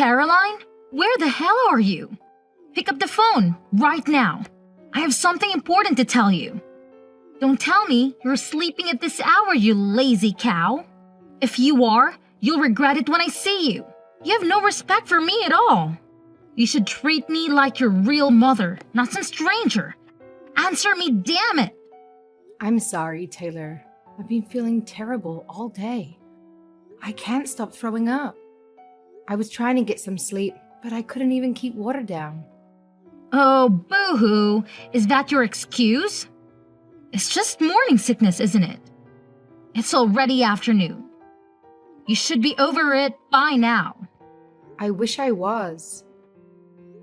Caroline? Where the hell are you? Pick up the phone right now. I have something important to tell you. Don't tell me you're sleeping at this hour, you lazy cow. If you are, you'll regret it when I see you. You have no respect for me at all. You should treat me like your real mother, not some stranger. Answer me, damn it! I'm sorry, Taylor. I've been feeling terrible all day. I can't stop throwing up. I was trying to get some sleep, but I couldn't even keep water down. Oh, boo-hoo. Is that your excuse? It's just morning sickness, isn't it? It's already afternoon. You should be over it by now. I wish I was.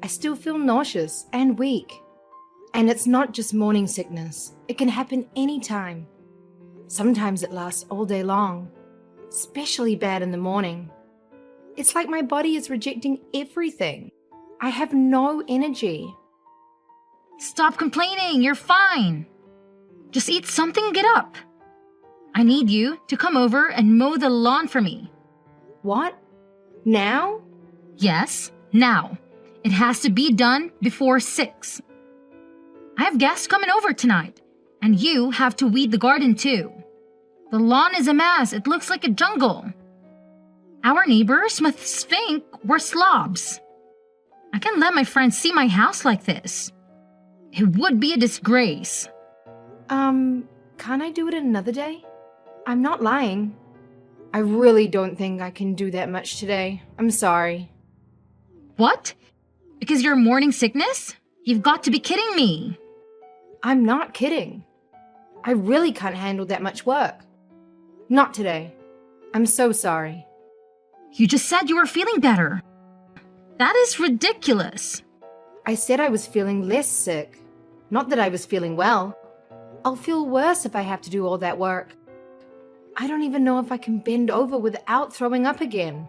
I still feel nauseous and weak. And it's not just morning sickness. It can happen anytime. Sometimes it lasts all day long, especially bad in the morning. It's like my body is rejecting everything. I have no energy. Stop complaining, you're fine. Just eat something and get up. I need you to come over and mow the lawn for me. What? Now? Yes, now. It has to be done before 6. I have guests coming over tonight, and you have to weed the garden too. The lawn is a mess, it looks like a jungle. Our neighbors must think we're slobs. I can't let my friends see my house like this. It would be a disgrace. Can't I do it another day? I'm not lying. I really don't think I can do that much today. I'm sorry. What? Because you're morning sickness? You've got to be kidding me. I'm not kidding. I really can't handle that much work. Not today. I'm so sorry. You just said you were feeling better. That is ridiculous. I said I was feeling less sick, not that I was feeling well. I'll feel worse if I have to do all that work. I don't even know if I can bend over without throwing up again.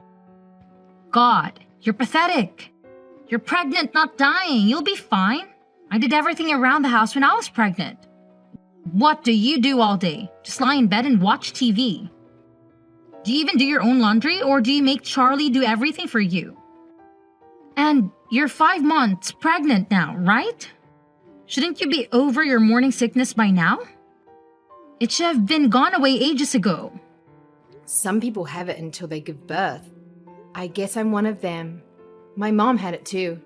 God, you're pathetic. You're pregnant, not dying. You'll be fine. I did everything around the house when I was pregnant. What do you do all day? Just lie in bed and watch TV. Do you even do your own laundry, or do you make Charlie do everything for you? And you're 5 months pregnant now, right? Shouldn't you be over your morning sickness by now? It should have been gone away ages ago. Some people have it until they give birth. I guess I'm one of them. My mom had it too.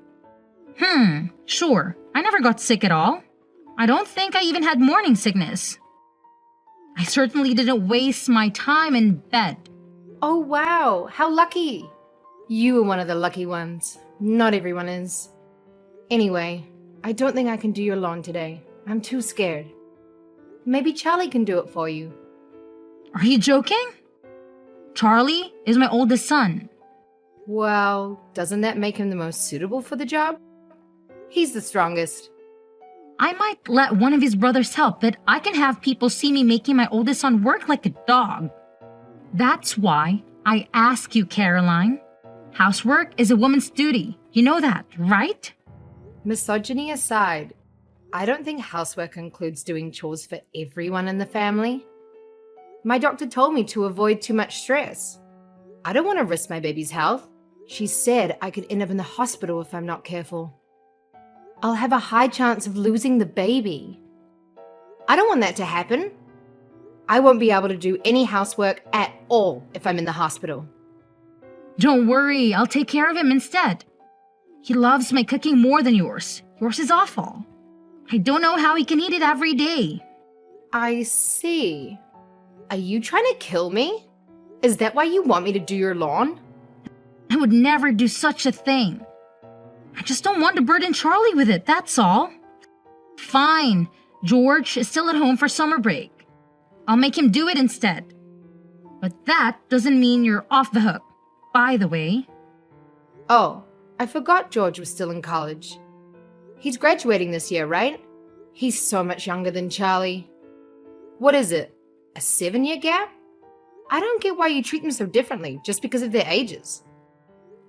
Sure. I never got sick at all. I don't think I even had morning sickness. I certainly didn't waste my time in bed. Oh wow, how lucky. You were one of the lucky ones. Not everyone is. Anyway, I don't think I can do your lawn today. I'm too scared. Maybe Charlie can do it for you. Are you joking? Charlie is my oldest son. Well, doesn't that make him the most suitable for the job? He's the strongest. I might let one of his brothers help, but I can have people see me making my oldest son work like a dog. That's why I ask you, Caroline. Housework is a woman's duty. You know that, right? Misogyny aside, I don't think housework includes doing chores for everyone in the family. My doctor told me to avoid too much stress. I don't want to risk my baby's health. She said I could end up in the hospital if I'm not careful. I'll have a high chance of losing the baby. I don't want that to happen. I won't be able to do any housework at all if I'm in the hospital. Don't worry, I'll take care of him instead. He loves my cooking more than yours. Yours is awful. I don't know how he can eat it every day. I see. Are you trying to kill me? Is that why you want me to do your lawn? I would never do such a thing. I just don't want to burden Charlie with it, that's all. Fine, George is still at home for summer break. I'll make him do it instead. But that doesn't mean you're off the hook, by the way. Oh, I forgot George was still in college. He's graduating this year, right? He's so much younger than Charlie. What is it, a 7-year gap? I don't get why you treat them so differently just because of their ages.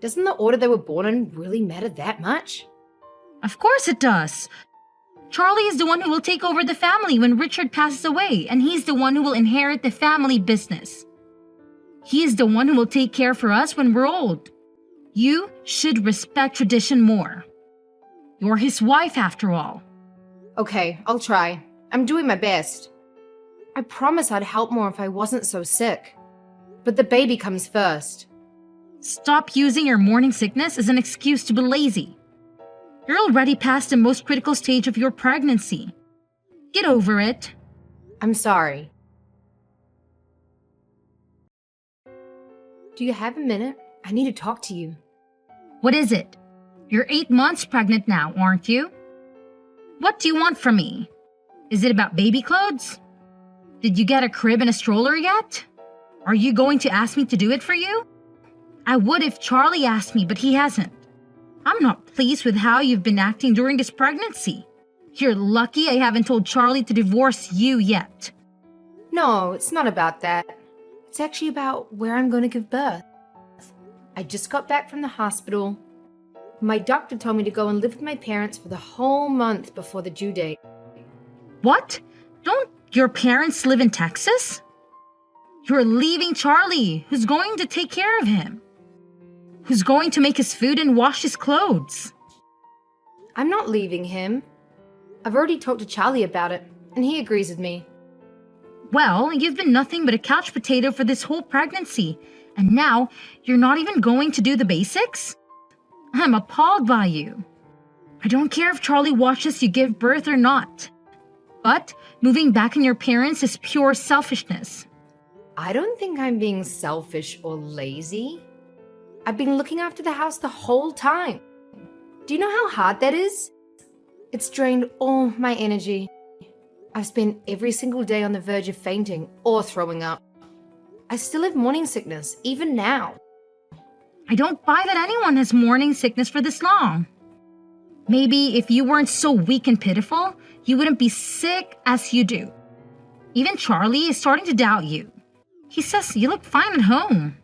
Doesn't the order they were born in really matter that much? Of course it does. Charlie is the one who will take over the family when Richard passes away, and he's the one who will inherit the family business. He is the one who will take care for us when we're old. You should respect tradition more. You're his wife after all. Okay, I'll try. I'm doing my best. I promise I'd help more if I wasn't so sick. But the baby comes first. Stop using your morning sickness as an excuse to be lazy. You're already past the most critical stage of your pregnancy. Get over it. I'm sorry. Do you have a minute? I need to talk to you. What is it? You're 8 months pregnant now, aren't you? What do you want from me? Is it about baby clothes? Did you get a crib and a stroller yet? Are you going to ask me to do it for you? I would if Charlie asked me, but he hasn't. I'm not pleased with how you've been acting during this pregnancy. You're lucky I haven't told Charlie to divorce you yet. No, it's not about that. It's actually about where I'm going to give birth. I just got back from the hospital. My doctor told me to go and live with my parents for the whole month before the due date. What? Don't your parents live in Texas? You're leaving Charlie, who's going to take care of him. Who's going to make his food and wash his clothes. I'm not leaving him. I've already talked to Charlie about it, and he agrees with me. Well, you've been nothing but a couch potato for this whole pregnancy, and now you're not even going to do the basics? I'm appalled by you. I don't care if Charlie watches you give birth or not. But moving back on your parents is pure selfishness. I don't think I'm being selfish or lazy. I've been looking after the house the whole time. Do you know how hard that is? It's drained all my energy. I've spent every single day on the verge of fainting or throwing up. I still have morning sickness, even now. I don't buy that anyone has morning sickness for this long. Maybe if you weren't so weak and pitiful, you wouldn't be sick as you do. Even Charlie is starting to doubt you. He says you look fine at home.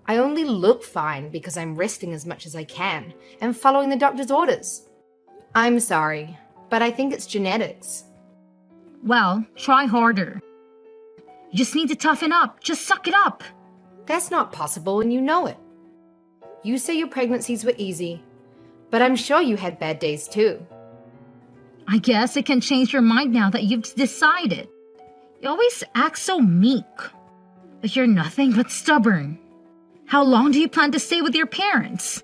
I only look fine because I'm resting as much as I can and following the doctor's orders. I'm sorry, but I think it's genetics. Well, try harder. You just need to toughen up. Just suck it up. That's not possible and you know it. You say your pregnancies were easy, but I'm sure you had bad days too. I guess it can change your mind now that you've decided. You always act so meek, but you're nothing but stubborn. How long do you plan to stay with your parents?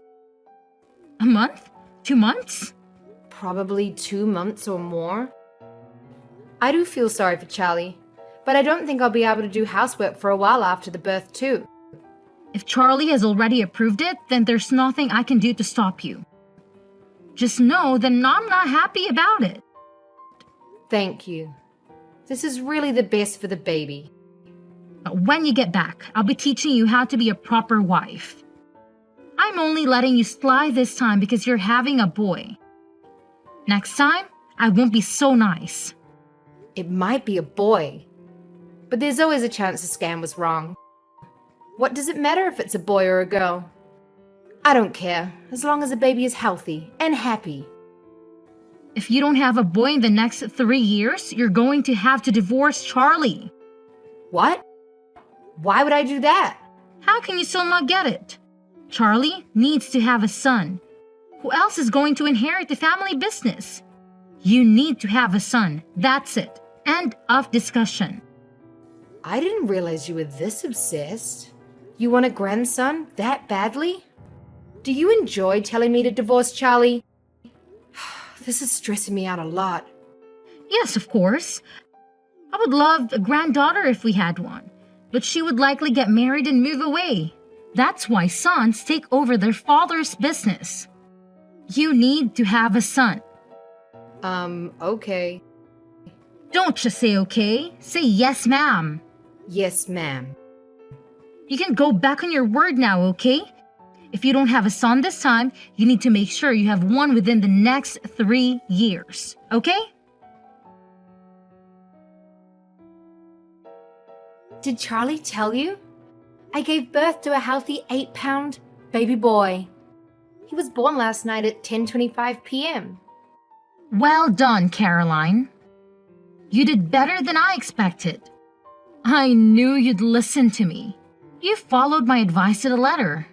A month? 2 months? Probably 2 months or more. I do feel sorry for Charlie, but I don't think I'll be able to do housework for a while after the birth too. If Charlie has already approved it, then there's nothing I can do to stop you. Just know that I'm not happy about it. Thank you. This is really the best for the baby. But when you get back, I'll be teaching you how to be a proper wife. I'm only letting you slide this time because you're having a boy. Next time, I won't be so nice. It might be a boy, but there's always a chance the scan was wrong. What does it matter if it's a boy or a girl? I don't care, as long as the baby is healthy and happy. If you don't have a boy in the next 3 years, you're going to have to divorce Charlie. What? Why would I do that? How can you still not get it? Charlie needs to have a son. Who else is going to inherit the family business? You need to have a son. That's it. End of discussion. I didn't realize you were this obsessed. You want a grandson that badly? Do you enjoy telling me to divorce Charlie? This is stressing me out a lot. Yes, of course. I would love a granddaughter if we had one, but she would likely get married and move away. That's why sons take over their father's business. You need to have a son. Okay. Don't just say okay. Say yes, ma'am. Yes, ma'am. You can go back on your word now, okay? If you don't have a son this time, you need to make sure you have one within the next 3 years, okay? Did Charlie tell you? I gave birth to a healthy 8-pound baby boy. He was born last night at 10:25 p.m. Well done, Caroline. You did better than I expected. I knew you'd listen to me. You followed my advice to the letter.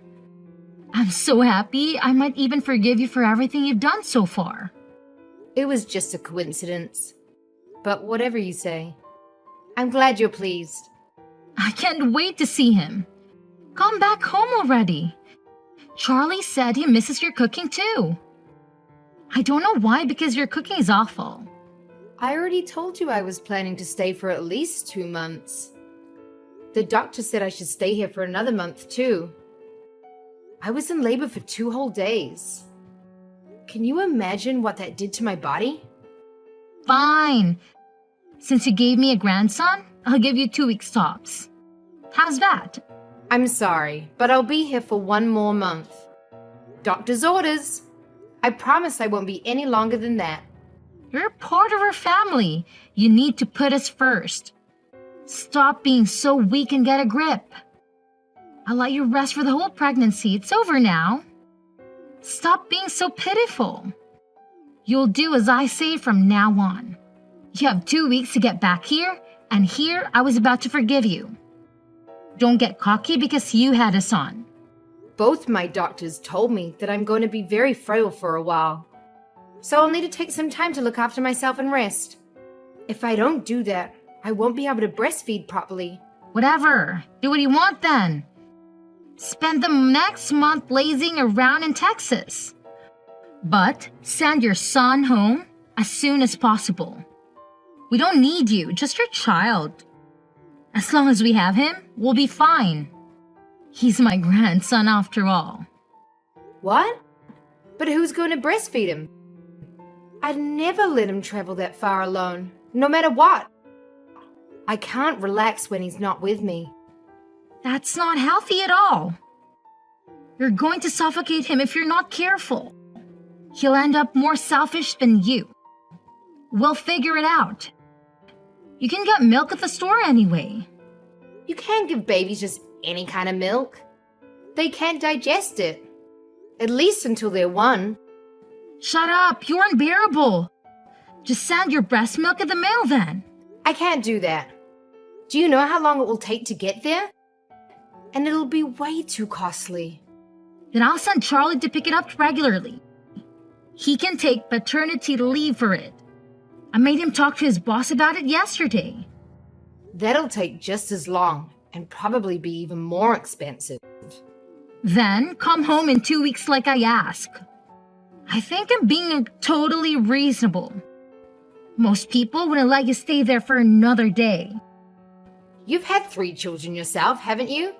I'm so happy. I might even forgive you for everything you've done so far. It was just a coincidence. But whatever you say, I'm glad you're pleased. I can't wait to see him. Come back home already. Charlie said he misses your cooking too. I don't know why, because your cooking is awful. I already told you I was planning to stay for at least 2 months. The doctor said I should stay here for another month too. I was in labor for 2 whole days. Can you imagine what that did to my body? Fine. Since you gave me a grandson, I'll give you 2 weeks tops. How's that? I'm sorry, but I'll be here for 1 more month. Doctor's orders. I promise I won't be any longer than that. You're part of our family. You need to put us first. Stop being so weak and get a grip. I'll let you rest for the whole pregnancy. It's over now. Stop being so pitiful. You'll do as I say from now on. You have 2 weeks to get back here, and here I was about to forgive you. Don't get cocky because you had a son. Both my doctors told me that I'm going to be very frail for a while. So I'll need to take some time to look after myself and rest. If I don't do that, I won't be able to breastfeed properly. Whatever. Do what you want then. Spend the next month lazing around in Texas. But send your son home as soon as possible. We don't need you, just your child. As long as we have him, we'll be fine. He's my grandson after all. What? But who's going to breastfeed him? I'd never let him travel that far alone, no matter what. I can't relax when he's not with me. That's not healthy at all. You're going to suffocate him if you're not careful. He'll end up more selfish than you. We'll figure it out. You can get milk at the store anyway. You can't give babies just any kind of milk. They can't digest it. At least until they're 1. Shut up, you're unbearable. Just send your breast milk in the mail then. I can't do that. Do you know how long it will take to get there? And it'll be way too costly. Then I'll send Charlie to pick it up regularly. He can take paternity leave for it. I made him talk to his boss about it yesterday. That'll take just as long and probably be even more expensive. Then come home in 2 weeks like I ask. I think I'm being totally reasonable. Most people wouldn't let you stay there for another day. You've had 3 children yourself, haven't you?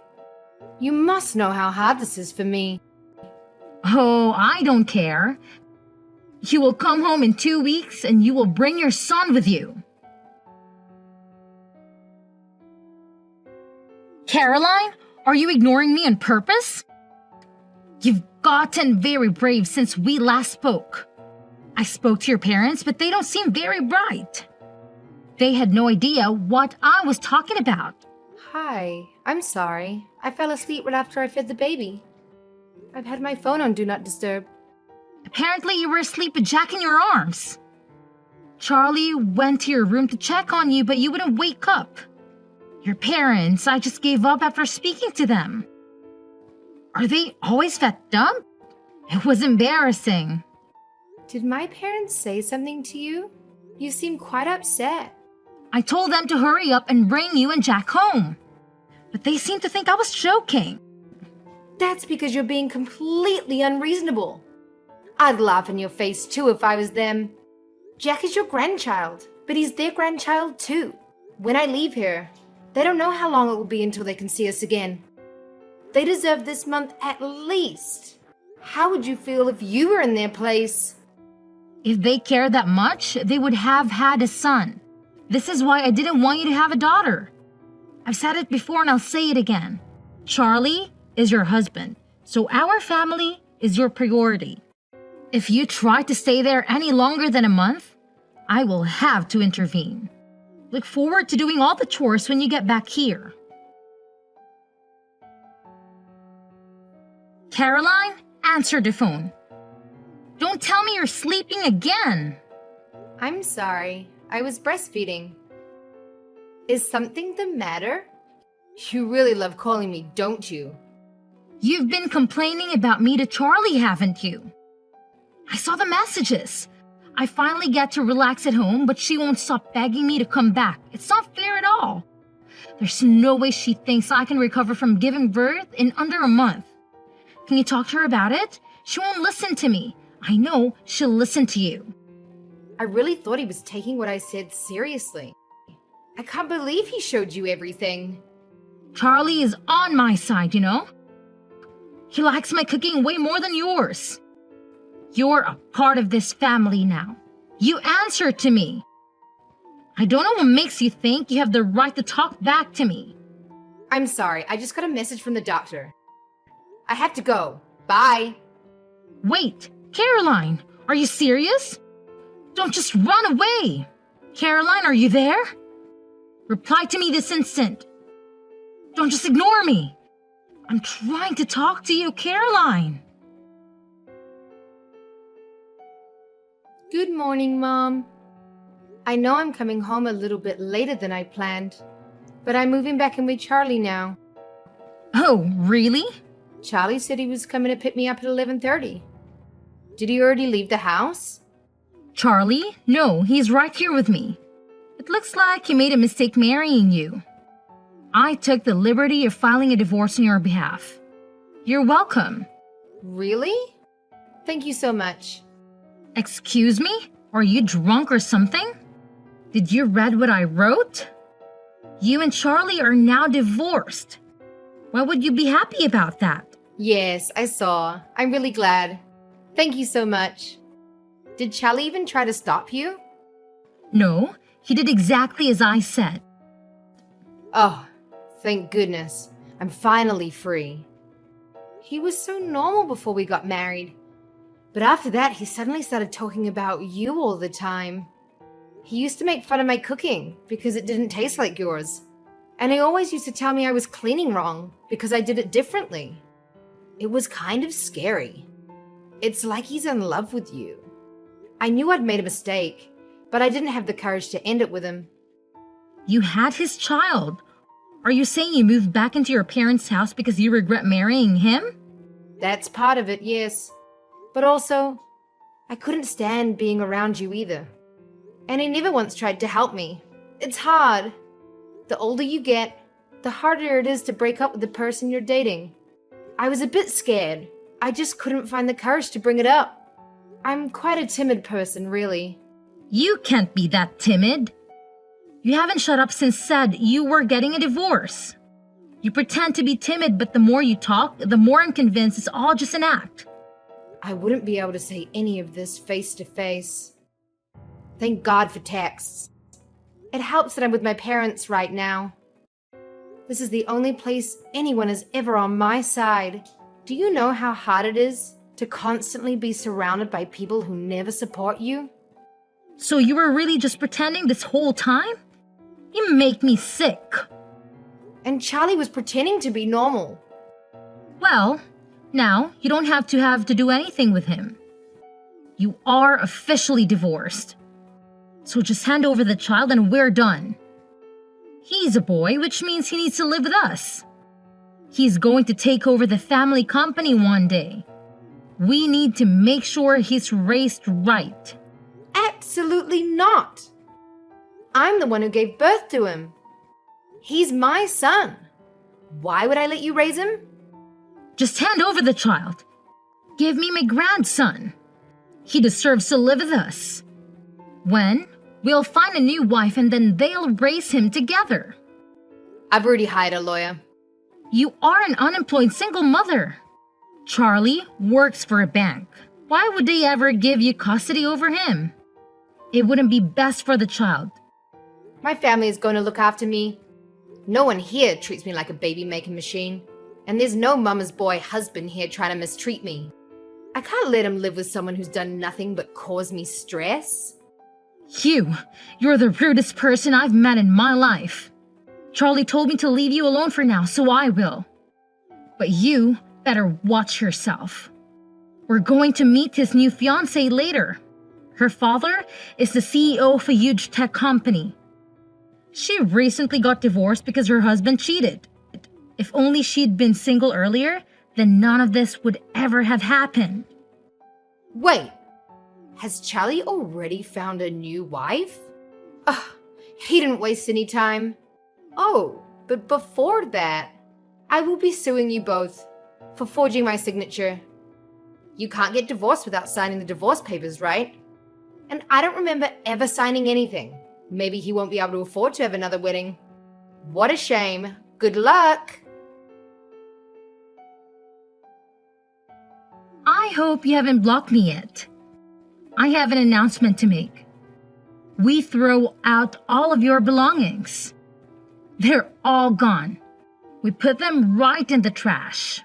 You must know how hard this is for me. Oh, I don't care. You will come home in 2 weeks and you will bring your son with you. Caroline, are you ignoring me on purpose? You've gotten very brave since we last spoke. I spoke to your parents, but they don't seem very bright. They had no idea what I was talking about. Hi, I'm sorry. I fell asleep right after I fed the baby. I've had my phone on Do Not Disturb. Apparently you were asleep with Jack in your arms. Charlie went to your room to check on you, but you wouldn't wake up. Your parents, I just gave up after speaking to them. Are they always fed up? It was embarrassing. Did my parents say something to you? You seem quite upset. I told them to hurry up and bring you and Jack home. But they seemed to think I was joking. That's because you're being completely unreasonable. I'd laugh in your face too if I was them. Jack is your grandchild, but he's their grandchild too. When I leave here, they don't know how long it will be until they can see us again. They deserve this month at least. How would you feel if you were in their place? If they cared that much, they would have had a son. This is why I didn't want you to have a daughter. I've said it before and I'll say it again. Charlie is your husband, so our family is your priority. If you try to stay there any longer than a month, I will have to intervene. Look forward to doing all the chores when you get back here. Caroline, answer the phone. Don't tell me you're sleeping again. I'm sorry. I was breastfeeding. Is something the matter? You really love calling me, don't you? You've been complaining about me to Charlie, haven't you? I saw the messages. I finally get to relax at home, but she won't stop begging me to come back. It's not fair at all. There's no way she thinks I can recover from giving birth in under a month. Can you talk to her about it? She won't listen to me. I know she'll listen to you. I really thought he was taking what I said seriously. I can't believe he showed you everything. Charlie is on my side, you know? He likes my cooking way more than yours. You're a part of this family now. You answer to me. I don't know what makes you think you have the right to talk back to me. I'm sorry, I just got a message from the doctor. I have to go. Bye. Wait, Caroline, are you serious? Don't just run away. Caroline, are you there? Reply to me this instant. Don't just ignore me. I'm trying to talk to you, Caroline. Good morning, Mom. I know I'm coming home a little bit later than I planned, but I'm moving back in with Charlie now. Oh, really? Charlie said he was coming to pick me up at 11:30. Did he already leave the house? Charlie? No, he's right here with me. It looks like he made a mistake marrying you. I took the liberty of filing a divorce on your behalf. You're welcome. Really? Thank you so much. Excuse me? Are you drunk or something? Did you read what I wrote? You and Charlie are now divorced. Why would you be happy about that? Yes, I saw. I'm really glad. Thank you so much. Did Charlie even try to stop you? No, he did exactly as I said. Oh, thank goodness. I'm finally free. He was so normal before we got married. But after that, he suddenly started talking about you all the time. He used to make fun of my cooking because it didn't taste like yours. And he always used to tell me I was cleaning wrong because I did it differently. It was kind of scary. It's like he's in love with you. I knew I'd made a mistake, but I didn't have the courage to end it with him. You had his child. Are you saying you moved back into your parents' house because you regret marrying him? That's part of it, yes. But also, I couldn't stand being around you either. And he never once tried to help me. It's hard. The older you get, the harder it is to break up with the person you're dating. I was a bit scared. I just couldn't find the courage to bring it up. I'm quite a timid person, really. You can't be that timid. You haven't shut up since said you were getting a divorce. You pretend to be timid, but the more you talk, the more I'm convinced it's all just an act. I wouldn't be able to say any of this face to face. Thank God for texts. It helps that I'm with my parents right now. This is the only place anyone is ever on my side. Do you know how hard it is to constantly be surrounded by people who never support you? So you were really just pretending this whole time? You make me sick. And Charlie was pretending to be normal. Well, now you don't have to do anything with him. You are officially divorced. So just hand over the child and we're done. He's a boy, which means he needs to live with us. He's going to take over the family company one day. We need to make sure he's raised right. Absolutely not. I'm the one who gave birth to him. He's my son. Why would I let you raise him? Just hand over the child. Give me my grandson. He deserves to live with us. When? We'll find a new wife and then they'll raise him together. I've already hired a lawyer. You are an unemployed single mother. Charlie works for a bank. Why would they ever give you custody over him? It wouldn't be best for the child. My family is going to look after me. No one here treats me like a baby-making machine. And there's no mama's boy husband here trying to mistreat me. I can't let him live with someone who's done nothing but cause me stress. You're the rudest person I've met in my life. Charlie told me to leave you alone for now, so I will. But you better watch yourself. We're going to meet his new fiancée later. Her father is the CEO of a huge tech company. She recently got divorced because her husband cheated. If only she'd been single earlier, then none of this would ever have happened. Wait, has Charlie already found a new wife? Ugh, he didn't waste any time. Oh, but before that, I will be suing you both for forging my signature. You can't get divorced without signing the divorce papers, right? And I don't remember ever signing anything. Maybe he won't be able to afford to have another wedding. What a shame. Good luck. I hope you haven't blocked me yet. I have an announcement to make. We throw out all of your belongings. They're all gone. We put them right in the trash.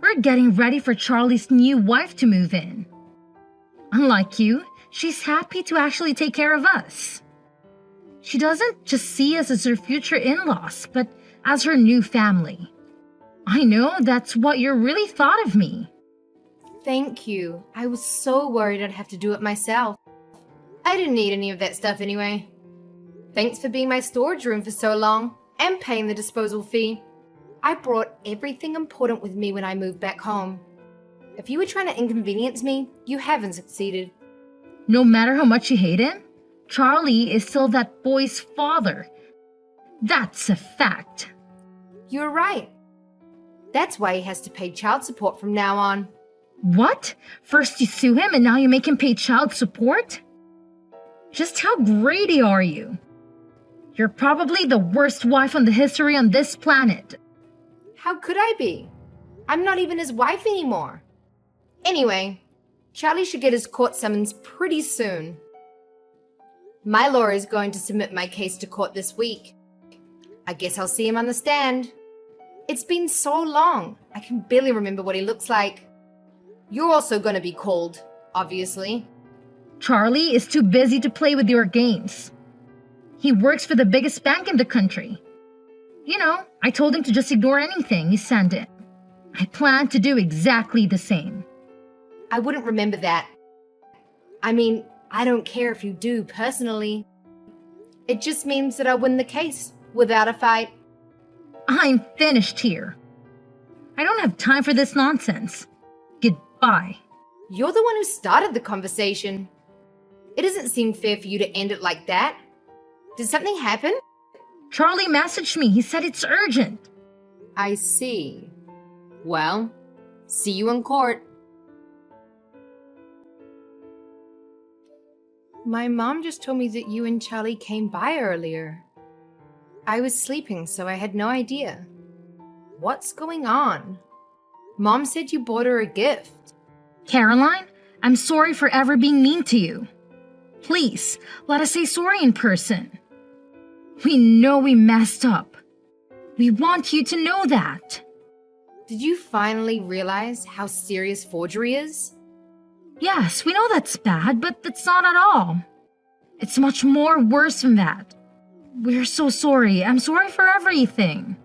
We're getting ready for Charlie's new wife to move in. Unlike you, she's happy to actually take care of us. She doesn't just see us as her future in-laws, but as her new family. I know that's what you really thought of me. Thank you. I was so worried I'd have to do it myself. I didn't need any of that stuff anyway. Thanks for being my storage room for so long and paying the disposal fee. I brought everything important with me when I moved back home. If you were trying to inconvenience me, you haven't succeeded. No matter how much you hate him, Charlie is still that boy's father. That's a fact. You're right. That's why he has to pay child support from now on. What? First you sue him and now you make him pay child support? Just how greedy are you? You're probably the worst wife on the history on this planet. How could I be? I'm not even his wife anymore. Anyway, Charlie should get his court summons pretty soon. My lawyer is going to submit my case to court this week. I guess I'll see him on the stand. It's been so long, I can barely remember what he looks like. You're also going to be called, obviously. Charlie is too busy to play with your games. He works for the biggest bank in the country. You know, I told him to just ignore anything you send in. I plan to do exactly the same. I wouldn't remember that. I mean, I don't care if you do personally. It just means that I win the case without a fight. I'm finished here. I don't have time for this nonsense. Goodbye. You're the one who started the conversation. It doesn't seem fair for you to end it like that. Did something happen? Charlie messaged me. He said it's urgent. I see. Well, see you in court. My mom just told me that you and Charlie came by earlier. I was sleeping, so I had no idea. What's going on? Mom said you bought her a gift. Caroline, I'm sorry for ever being mean to you. Please, let us say sorry in person. We know we messed up. We want you to know that. Did you finally realize how serious forgery is? Yes, we know that's bad, but that's not at all. It's much more worse than that. We're so sorry. I'm sorry for everything.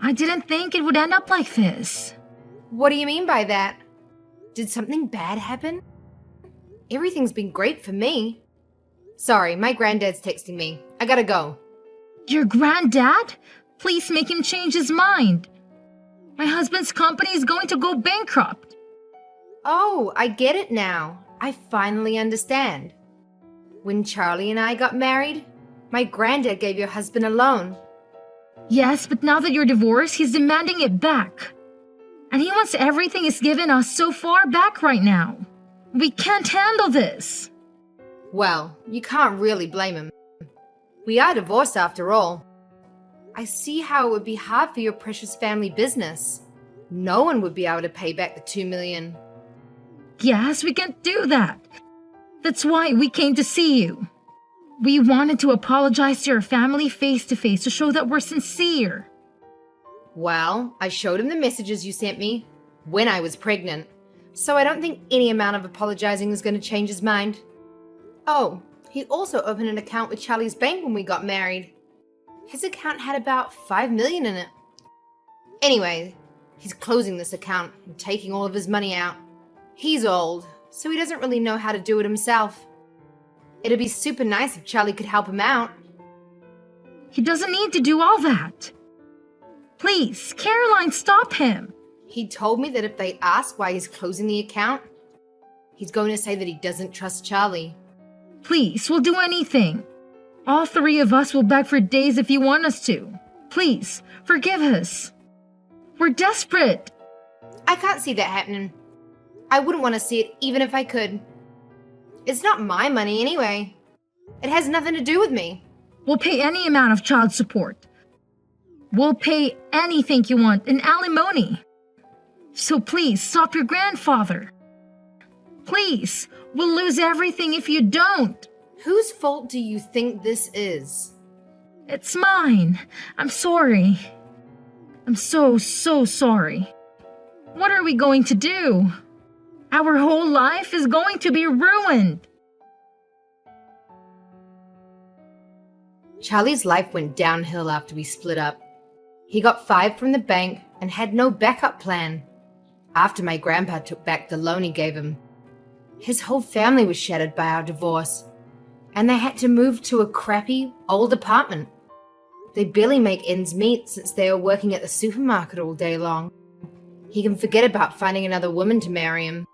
I didn't think it would end up like this. What do you mean by that? Did something bad happen? Everything's been great for me. Sorry, my granddad's texting me. I gotta go. Your granddad? Please make him change his mind. My husband's company is going to go bankrupt. Oh, I get it now. I finally understand. When Charlie and I got married, my granddad gave your husband a loan. Yes, but now that you're divorced, he's demanding it back. And he wants everything he's given us so far back right now. We can't handle this. Well, you can't really blame him. We are divorced after all. I see how it would be hard for your precious family business. No one would be able to pay back the $2 million. Yes, we can't do that. That's why we came to see you. We wanted to apologize to your family face to face to show that we're sincere. Well, I showed him the messages you sent me when I was pregnant, so I don't think any amount of apologizing is going to change his mind. Oh, he also opened an account with Charlie's bank when we got married. His account had about $5 million in it. Anyway, he's closing this account and taking all of his money out. He's old, so he doesn't really know how to do it himself. It'd be super nice if Charlie could help him out. He doesn't need to do all that. Please, Caroline, stop him. He told me that if they ask why he's closing the account, he's going to say that he doesn't trust Charlie. Please, we'll do anything. All three of us will beg for days if you want us to. Please, forgive us. We're desperate. I can't see that happening. I wouldn't want to see it even if I could. It's not my money anyway. It has nothing to do with me. We'll pay any amount of child support. We'll pay anything you want in alimony. So please, stop your grandfather. Please, we'll lose everything if you don't. Whose fault do you think this is? It's mine. I'm sorry. I'm so sorry. What are we going to do? Our whole life is going to be ruined. Charlie's life went downhill after we split up. He got fired from the bank and had no backup plan. After my grandpa took back the loan he gave him, his whole family was shattered by our divorce, and they had to move to a crappy, old apartment. They barely make ends meet since they are working at the supermarket all day long. He can forget about finding another woman to marry him.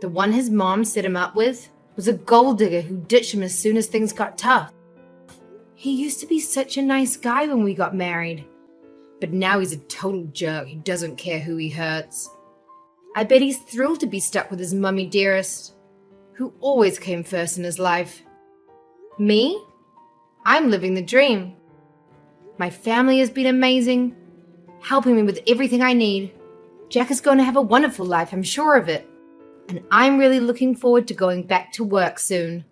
The one his mom set him up with was a gold digger who ditched him as soon as things got tough. He used to be such a nice guy when we got married, but now he's a total jerk who doesn't care who he hurts. I bet he's thrilled to be stuck with his mummy dearest, who always came first in his life. Me? I'm living the dream. My family has been amazing, helping me with everything I need. Jack is going to have a wonderful life, I'm sure of it. And I'm really looking forward to going back to work soon.